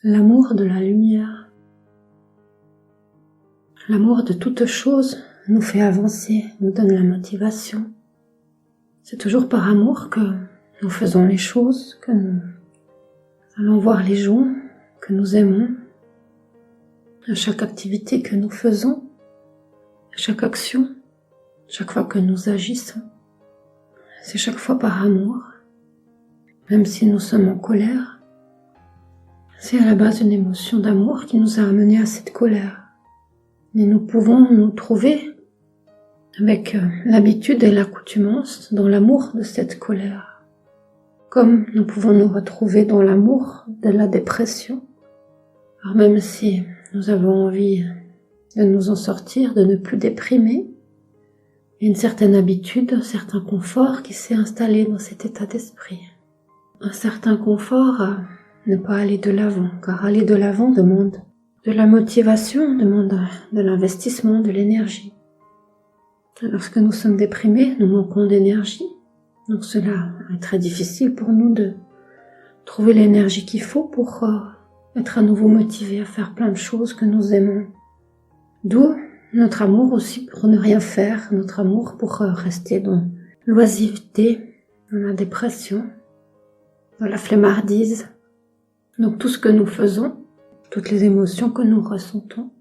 L'amour de la lumière. L'amour de toute chose nous fait avancer, nous donne la motivation. C'est toujours par amour que nous faisons les choses, que nous allons voir les gens que nous aimons. À chaque activité que nous faisons, à chaque action, chaque fois que nous agissons, c'est chaque fois par amour. Même si nous sommes en colère, c'est à la base une émotion d'amour qui nous a amenés à cette colère. Mais nous pouvons nous trouver avec l'habitude et l'accoutumance dans l'amour de cette colère. Comme nous pouvons nous retrouver dans l'amour de la dépression. Alors même si nous avons envie de nous en sortir, de ne plus déprimer, il y a une certaine habitude, un certain confort qui s'est installé dans cet état d'esprit. Un certain confort à ne pas aller de l'avant, car aller de l'avant demande de la motivation, demande de l'investissement, de l'énergie. Lorsque nous sommes déprimés, nous manquons d'énergie, donc cela est très difficile pour nous de trouver l'énergie qu'il faut pour être à nouveau motivés à faire plein de choses que nous aimons. D'où notre amour aussi pour ne rien faire, notre amour pour rester dans l'oisiveté, dans la dépression, dans la flemmardise. Donc tout ce que nous faisons, toutes les émotions que nous ressentons,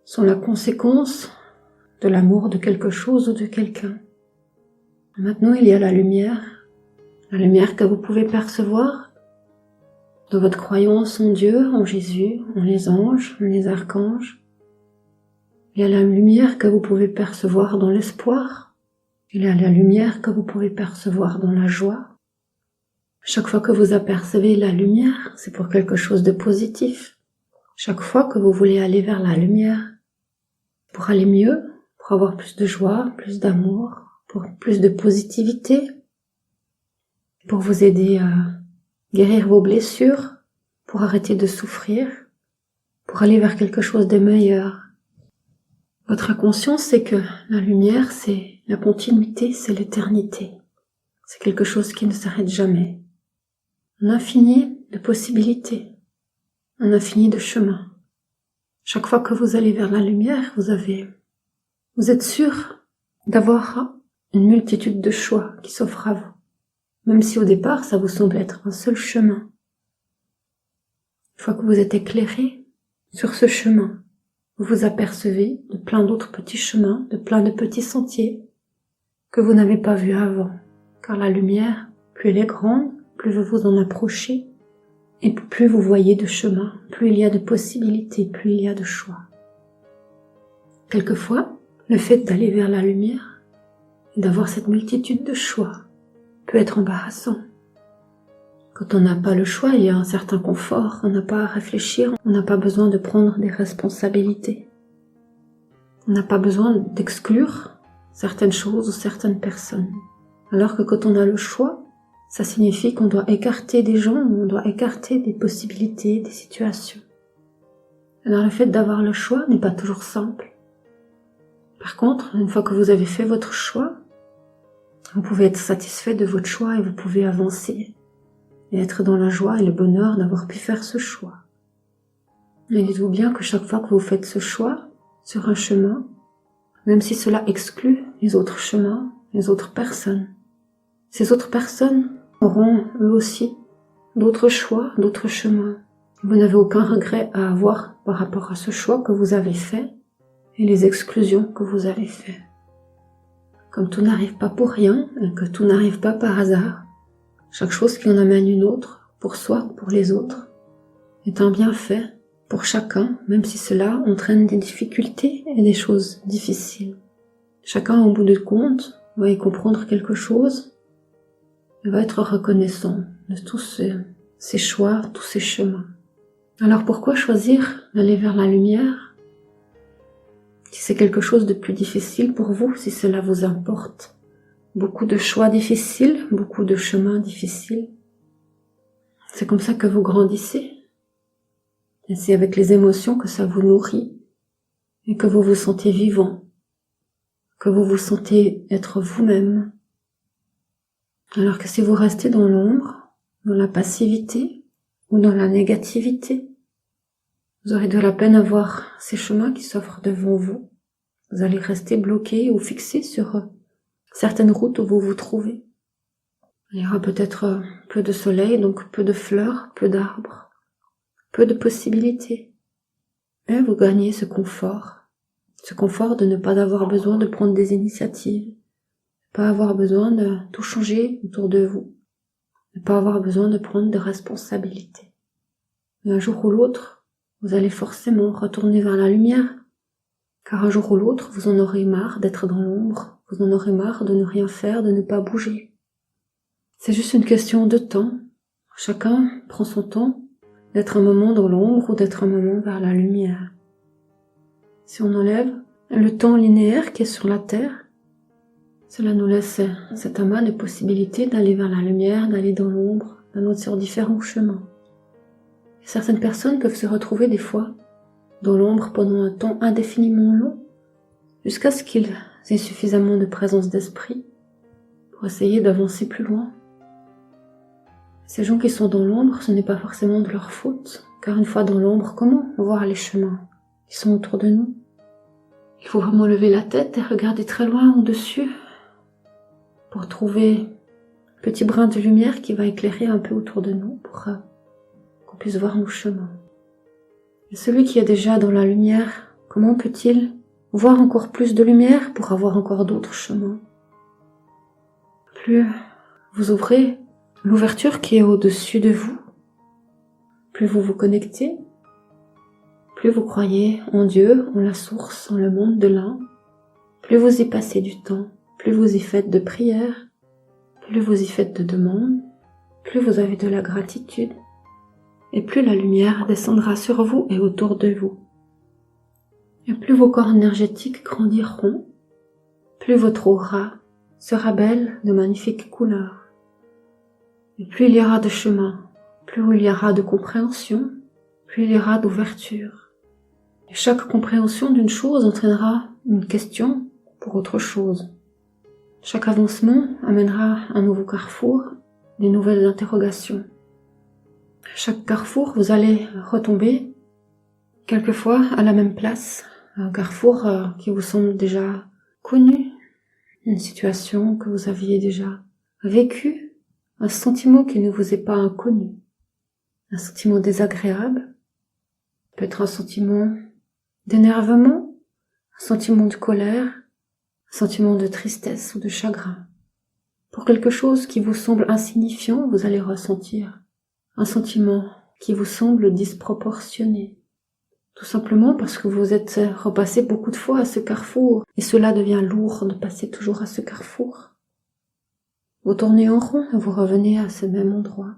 sont la conséquence de l'amour de quelque chose ou de quelqu'un. Maintenant, il y a la lumière que vous pouvez percevoir dans votre croyance en Dieu, en Jésus, en les anges, en les archanges. Il y a la lumière que vous pouvez percevoir dans l'espoir. Il y a la lumière que vous pouvez percevoir dans la joie. Chaque fois que vous apercevez la lumière, c'est pour quelque chose de positif. Chaque fois que vous voulez aller vers la lumière, pour aller mieux, pour avoir plus de joie, plus d'amour, pour plus de positivité, pour vous aider à guérir vos blessures, pour arrêter de souffrir, pour aller vers quelque chose de meilleur. Votre inconscient sait que la lumière, c'est la continuité, c'est l'éternité. C'est quelque chose qui ne s'arrête jamais. Un infini de possibilités, un infini de chemins. Chaque fois que vous allez vers la lumière, vous êtes sûr d'avoir une multitude de choix qui s'offrent à vous. Même si au départ, ça vous semble être un seul chemin. Une fois que vous êtes éclairé sur ce chemin, vous vous apercevez de plein d'autres petits chemins, de plein de petits sentiers que vous n'avez pas vus avant. Car la lumière, plus elle est grande, plus vous vous en approchez, et plus vous voyez de chemins, plus il y a de possibilités, plus il y a de choix. Quelquefois, le fait d'aller vers la lumière et d'avoir cette multitude de choix peut être embarrassant. Quand on n'a pas le choix, il y a un certain confort, on n'a pas à réfléchir, on n'a pas besoin de prendre des responsabilités. On n'a pas besoin d'exclure certaines choses ou certaines personnes. Alors que quand on a le choix, ça signifie qu'on doit écarter des gens, on doit écarter des possibilités, des situations. Alors le fait d'avoir le choix n'est pas toujours simple. Par contre, une fois que vous avez fait votre choix, vous pouvez être satisfait de votre choix et vous pouvez avancer et être dans la joie et le bonheur d'avoir pu faire ce choix. Mais dites-vous bien que chaque fois que vous faites ce choix sur un chemin, même si cela exclut les autres chemins, les autres personnes, ces autres personnes auront eux aussi d'autres choix, d'autres chemins. Vous n'avez aucun regret à avoir par rapport à ce choix que vous avez fait et les exclusions que vous avez faites. Comme tout n'arrive pas pour rien et que tout n'arrive pas par hasard, chaque chose qui en amène une autre, pour soi ou pour les autres, est un bienfait pour chacun, même si cela entraîne des difficultés et des choses difficiles. Chacun, au bout de compte, va y comprendre quelque chose et va être reconnaissant de tous ces choix, tous ces chemins. Alors pourquoi choisir d'aller vers la lumière si c'est quelque chose de plus difficile pour vous, si cela vous importe? Beaucoup de choix difficiles, beaucoup de chemins difficiles. C'est comme ça que vous grandissez. Et c'est avec les émotions que ça vous nourrit et que vous vous sentez vivant, que vous vous sentez être vous-même. Alors que si vous restez dans l'ombre, dans la passivité ou dans la négativité, Vous aurez de la peine à voir ces chemins qui s'offrent devant vous. Vous allez rester bloqué ou fixé sur certaines routes où vous vous trouvez. Il y aura peut-être peu de soleil, donc peu de fleurs, peu d'arbres, peu de possibilités. Et vous gagnez ce confort de ne pas avoir besoin de prendre des initiatives, de pas avoir besoin de tout changer autour de vous, de pas avoir besoin de prendre de responsabilités. Mais un jour ou l'autre, vous allez forcément retourner vers la lumière, car un jour ou l'autre, vous en aurez marre d'être dans l'ombre, vous en aurez marre de ne rien faire, de ne pas bouger. C'est juste une question de temps. Chacun prend son temps d'être un moment dans l'ombre ou d'être un moment vers la lumière. Si on enlève le temps linéaire qui est sur la Terre, cela nous laisse cet amas de possibilités d'aller vers la lumière, d'aller dans l'ombre, d'aller sur différents chemins. Et certaines personnes peuvent se retrouver des fois dans l'ombre pendant un temps indéfiniment long, jusqu'à ce qu'ils aient suffisamment de présence d'esprit pour essayer d'avancer plus loin. Ces gens qui sont dans l'ombre, ce n'est pas forcément de leur faute, car une fois dans l'ombre, comment voir les chemins qui sont autour de nous? Il faut vraiment lever la tête et regarder très loin au-dessus pour trouver un petit brin de lumière qui va éclairer un peu autour de nous pour qu'on puisse voir nos chemins. Et celui qui est déjà dans la lumière, comment peut-il voir encore plus de lumière pour avoir encore d'autres chemins? Plus vous ouvrez l'ouverture qui est au-dessus de vous, plus vous vous connectez, plus vous croyez en Dieu, en la source, en le monde de l'un, plus vous y passez du temps, plus vous y faites de prières, plus vous y faites de demandes, plus vous avez de la gratitude, et plus la lumière descendra sur vous et autour de vous. Et plus vos corps énergétiques grandiront, plus votre aura sera belle de magnifiques couleurs. Et plus il y aura de chemin, plus il y aura de compréhension, plus il y aura d'ouverture. Et chaque compréhension d'une chose entraînera une question pour autre chose. Chaque avancement amènera un nouveau carrefour, des nouvelles interrogations. À chaque carrefour, vous allez retomber quelquefois à la même place, un carrefour qui vous semble déjà connu, une situation que vous aviez déjà vécue, un sentiment qui ne vous est pas inconnu, un sentiment désagréable, peut-être un sentiment d'énervement, un sentiment de colère, un sentiment de tristesse ou de chagrin. Pour quelque chose qui vous semble insignifiant, vous allez ressentir un sentiment qui vous semble disproportionné. Tout simplement parce que vous êtes repassé beaucoup de fois à ce carrefour et cela devient lourd de passer toujours à ce carrefour. Vous tournez en rond et vous revenez à ce même endroit.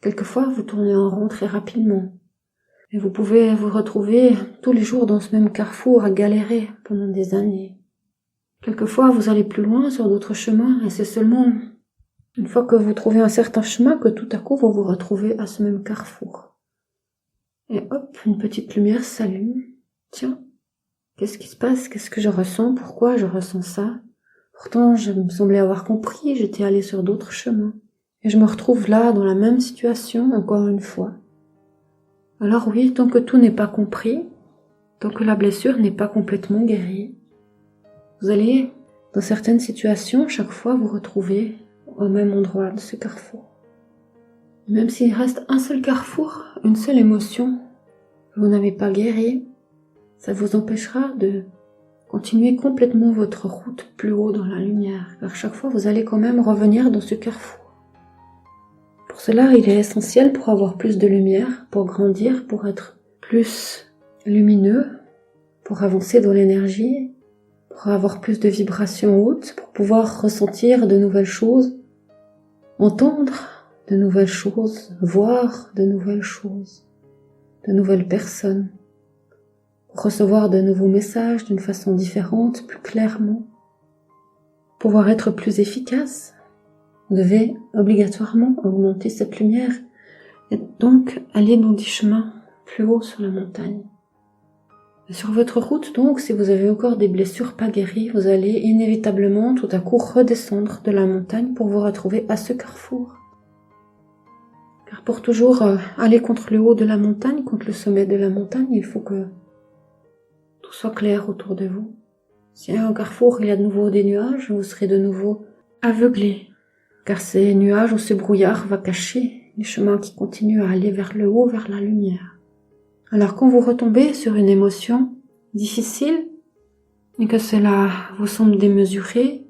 Quelquefois, vous tournez en rond très rapidement. Et vous pouvez vous retrouver tous les jours dans ce même carrefour à galérer pendant des années. Quelquefois, vous allez plus loin sur d'autres chemins et c'est seulement une fois que vous trouvez un certain chemin que tout à coup vous vous retrouvez à ce même carrefour. Et hop, une petite lumière s'allume. Tiens, qu'est-ce qui se passe? Qu'est-ce que je ressens? Pourquoi je ressens ça? Pourtant, je me semblais avoir compris, j'étais allée sur d'autres chemins. Et je me retrouve là, dans la même situation, encore une fois. Alors oui, tant que tout n'est pas compris, tant que la blessure n'est pas complètement guérie, vous allez, dans certaines situations, chaque fois vous retrouver au même endroit de ce carrefour. Même s'il reste un seul carrefour, une seule émotion que vous n'avez pas guérie, ça vous empêchera de continuez complètement votre route plus haut dans la lumière, car chaque fois vous allez quand même revenir dans ce carrefour. Pour cela, il est essentiel pour avoir plus de lumière, pour grandir, pour être plus lumineux, pour avancer dans l'énergie, pour avoir plus de vibrations hautes, pour pouvoir ressentir de nouvelles choses, entendre de nouvelles choses, voir de nouvelles choses, de nouvelles personnes. Recevoir de nouveaux messages d'une façon différente, plus clairement. Pouvoir être plus efficace, vous devez obligatoirement augmenter cette lumière et donc aller dans des chemins plus hauts sur la montagne. Et sur votre route donc, si vous avez encore des blessures pas guéries, vous allez inévitablement tout à coup redescendre de la montagne pour vous retrouver à ce carrefour. Car pour toujours aller contre le haut de la montagne, contre le sommet de la montagne, il faut que tout soit clair autour de vous. Si à un carrefour il y a de nouveau des nuages, vous serez de nouveau aveuglés. Car ces nuages ou ce brouillard va cacher les chemins qui continuent à aller vers le haut, vers la lumière. Alors quand vous retombez sur une émotion difficile, et que cela vous semble démesuré,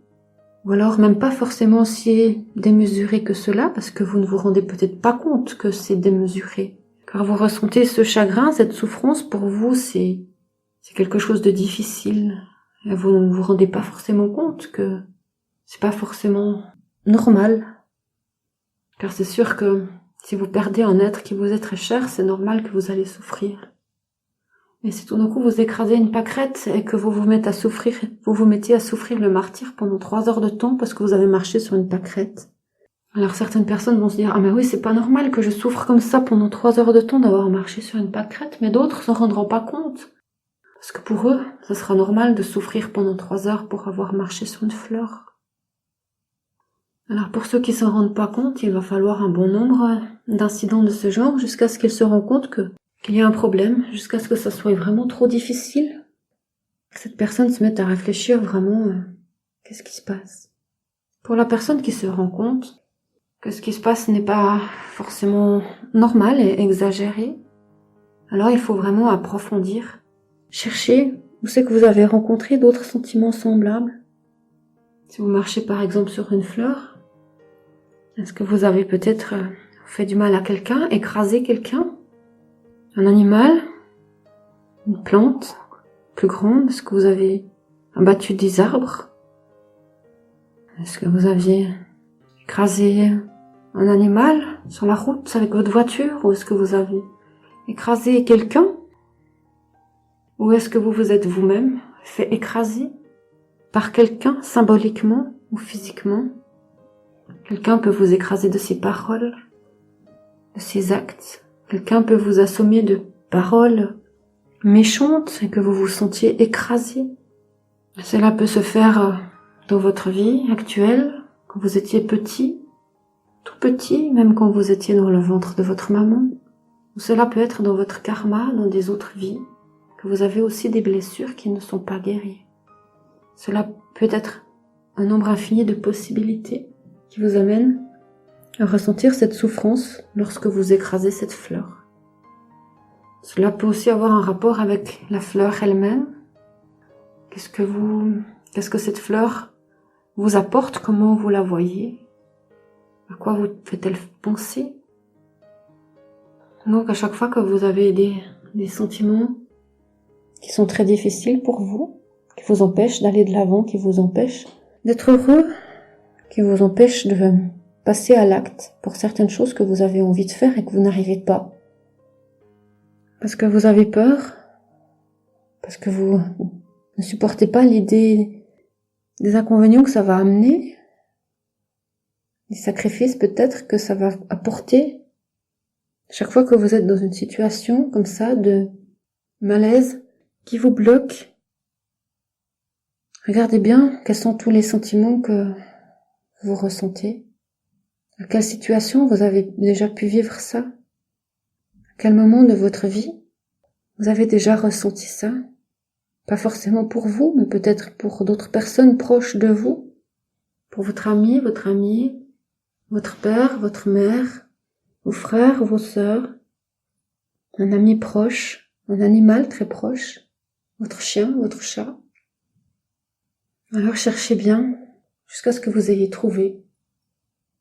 ou alors même pas forcément si démesuré que cela, parce que vous ne vous rendez peut-être pas compte que c'est démesuré. Car vous ressentez ce chagrin, cette souffrance, pour vous c'est quelque chose de difficile. Et vous ne vous rendez pas forcément compte que c'est pas forcément normal. Car c'est sûr que si vous perdez un être qui vous est très cher, c'est normal que vous allez souffrir. Mais si tout d'un coup vous écrasez une pâquerette et que vous vous mettiez à souffrir le martyre pendant 3 heures de temps parce que vous avez marché sur une pâquerette. Alors certaines personnes vont se dire, ah mais oui, c'est pas normal que je souffre comme ça pendant 3 heures de temps d'avoir marché sur une pâquerette, mais d'autres s'en rendront pas compte. Parce que pour eux, ça sera normal de souffrir pendant 3 heures pour avoir marché sur une fleur. Alors pour ceux qui s'en rendent pas compte, il va falloir un bon nombre d'incidents de ce genre jusqu'à ce qu'ils se rendent compte qu'il y a un problème, jusqu'à ce que ça soit vraiment trop difficile. Que cette personne se mette à réfléchir vraiment, qu'est-ce qui se passe? Pour la personne qui se rend compte que ce qui se passe n'est pas forcément normal et exagéré, alors il faut vraiment approfondir, chercher où c'est que vous avez rencontré d'autres sentiments semblables. Si vous marchez par exemple sur une fleur, est-ce que vous avez peut-être fait du mal à quelqu'un, écrasé quelqu'un? Un animal? Une plante plus grande? Est-ce que vous avez abattu des arbres? Est-ce que vous aviez écrasé un animal sur la route avec votre voiture? Ou est-ce que vous avez écrasé quelqu'un? Ou est-ce que vous vous êtes vous-même fait écraser par quelqu'un, symboliquement ou physiquement? Quelqu'un peut vous écraser de ses paroles, de ses actes. Quelqu'un peut vous assommer de paroles méchantes et que vous vous sentiez écrasé. Cela peut se faire dans votre vie actuelle, quand vous étiez petit, tout petit, même quand vous étiez dans le ventre de votre maman. Ou cela peut être dans votre karma, dans des autres vies, que vous avez aussi des blessures qui ne sont pas guéries. Cela peut être un nombre infini de possibilités qui vous amènent à ressentir cette souffrance lorsque vous écrasez cette fleur. Cela peut aussi avoir un rapport avec la fleur elle-même. Qu'est-ce que cette fleur vous apporte? Comment vous la voyez? À quoi vous fait-elle penser? Donc à chaque fois que vous avez des sentiments qui sont très difficiles pour vous, qui vous empêchent d'aller de l'avant, qui vous empêchent d'être heureux, qui vous empêchent de passer à l'acte pour certaines choses que vous avez envie de faire et que vous n'arrivez pas. Parce que vous avez peur, parce que vous ne supportez pas l'idée des inconvénients que ça va amener, des sacrifices peut-être que ça va apporter. Chaque fois que vous êtes dans une situation comme ça de malaise qui vous bloque, regardez bien quels sont tous les sentiments que vous ressentez. À quelle situation vous avez déjà pu vivre ça? À quel moment de votre vie vous avez déjà ressenti ça? Pas forcément pour vous, mais peut-être pour d'autres personnes proches de vous. Pour votre ami, votre amie, votre père, votre mère, vos frères, vos sœurs, un ami proche, un animal très proche, votre chien, votre chat. Alors cherchez bien jusqu'à ce que vous ayez trouvé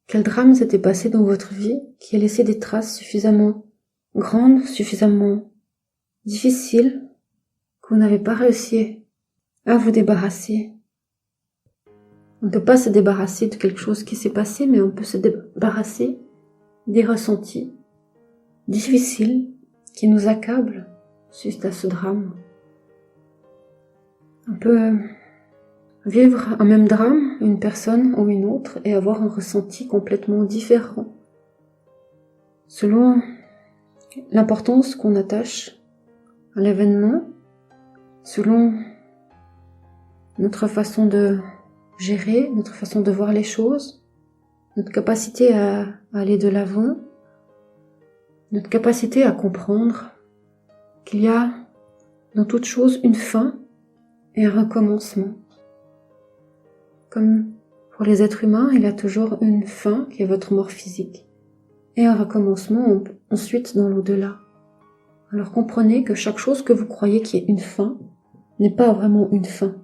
quel drame s'était passé dans votre vie qui a laissé des traces suffisamment grandes, suffisamment difficiles que vous n'avez pas réussi à vous débarrasser. On ne peut pas se débarrasser de quelque chose qui s'est passé, mais on peut se débarrasser des ressentis difficiles qui nous accablent suite à ce drame. On peut vivre un même drame, une personne ou une autre, et avoir un ressenti complètement différent selon l'importance qu'on attache à l'événement, selon notre façon de gérer, notre façon de voir les choses, notre capacité à aller de l'avant, notre capacité à comprendre qu'il y a dans toute chose une fin et un recommencement. Comme pour les êtres humains, il y a toujours une fin qui est votre mort physique et un recommencement ensuite dans l'au-delà. Alors comprenez que chaque chose que vous croyez qui est une fin n'est pas vraiment une fin.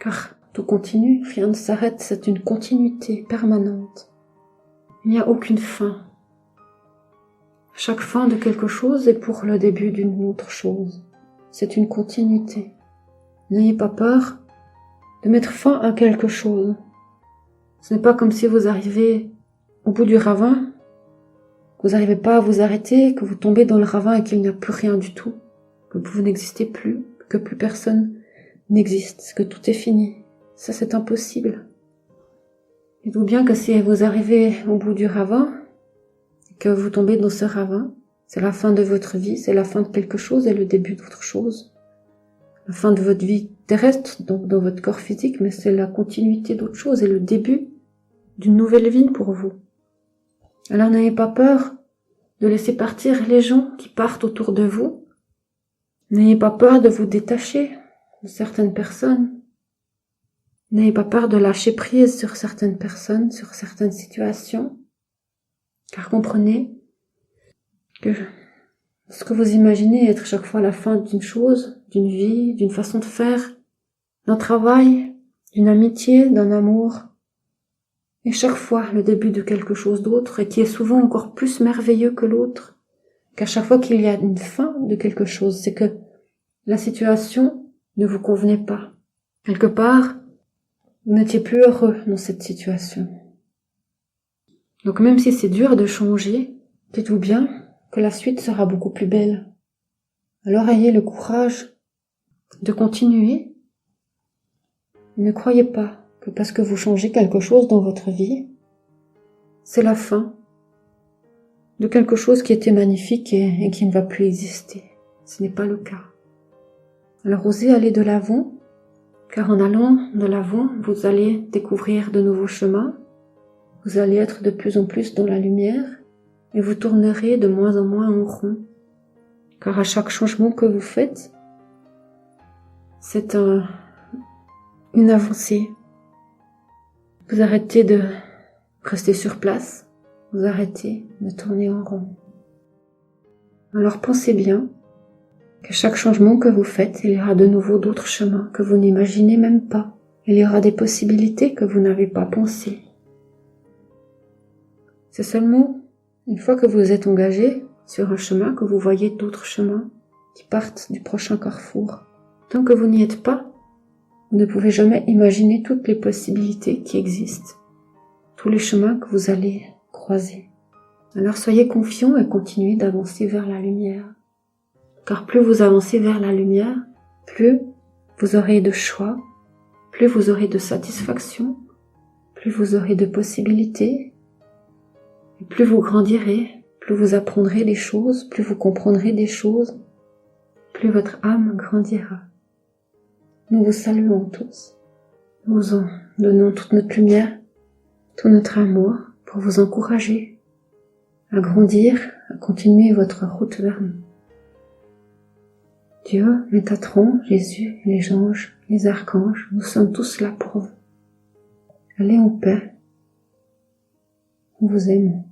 Car tout continue, rien ne s'arrête, c'est une continuité permanente. Il n'y a aucune fin. Chaque fin de quelque chose est pour le début d'une autre chose. C'est une continuité. N'ayez pas peur de mettre fin à quelque chose. Ce n'est pas comme si vous arrivez au bout du ravin, que vous n'arrivez pas à vous arrêter, que vous tombez dans le ravin et qu'il n'y a plus rien du tout, que vous n'existez plus, que plus personne n'existe, que tout est fini. Ça, c'est impossible. Dites-vous bien que si vous arrivez au bout du ravin, et que vous tombez dans ce ravin, c'est la fin de votre vie, c'est la fin de quelque chose et le début d'autre chose. La fin de votre vie terrestre, donc dans votre corps physique, mais c'est la continuité d'autre chose et le début d'une nouvelle vie pour vous. Alors n'ayez pas peur de laisser partir les gens qui partent autour de vous. N'ayez pas peur de vous détacher de certaines personnes. N'ayez pas peur de lâcher prise sur certaines personnes, sur certaines situations. Car comprenez que ce que vous imaginez être chaque fois la fin d'une chose, d'une vie, d'une façon de faire, d'un travail, d'une amitié, d'un amour, est chaque fois le début de quelque chose d'autre et qui est souvent encore plus merveilleux que l'autre. Car chaque fois qu'il y a une fin de quelque chose, c'est que la situation ne vous convenait pas. Quelque part, vous n'étiez plus heureux dans cette situation. Donc même si c'est dur de changer, dites-vous bien que la suite sera beaucoup plus belle. Alors ayez le courage de continuer. Ne croyez pas que parce que vous changez quelque chose dans votre vie, c'est la fin de quelque chose qui était magnifique et qui ne va plus exister. Ce n'est pas le cas. Alors osez aller de l'avant, car en allant de l'avant, vous allez découvrir de nouveaux chemins, vous allez être de plus en plus dans la lumière, et vous tournerez de moins en moins en rond. Car à chaque changement que vous faites, c'est une avancée. Vous arrêtez de rester sur place, vous arrêtez de tourner en rond. Alors pensez bien qu'à chaque changement que vous faites, il y aura de nouveau d'autres chemins que vous n'imaginez même pas. Il y aura des possibilités que vous n'avez pas pensées. C'est seulement une fois que vous êtes engagé sur un chemin que vous voyez d'autres chemins qui partent du prochain carrefour. Tant que vous n'y êtes pas, vous ne pouvez jamais imaginer toutes les possibilités qui existent, tous les chemins que vous allez croiser. Alors soyez confiants et continuez d'avancer vers la lumière. Car plus vous avancez vers la lumière, plus vous aurez de choix, plus vous aurez de satisfaction, plus vous aurez de possibilités, et plus vous grandirez, plus vous apprendrez des choses, plus vous comprendrez des choses, plus votre âme grandira. Nous vous saluons tous. Nous vous en donnons toute notre lumière, tout notre amour pour vous encourager à grandir, à continuer votre route vers nous. Dieu, Métatron, Jésus, les anges, les archanges, nous sommes tous là pour vous. Allez en paix. Nous vous aimons.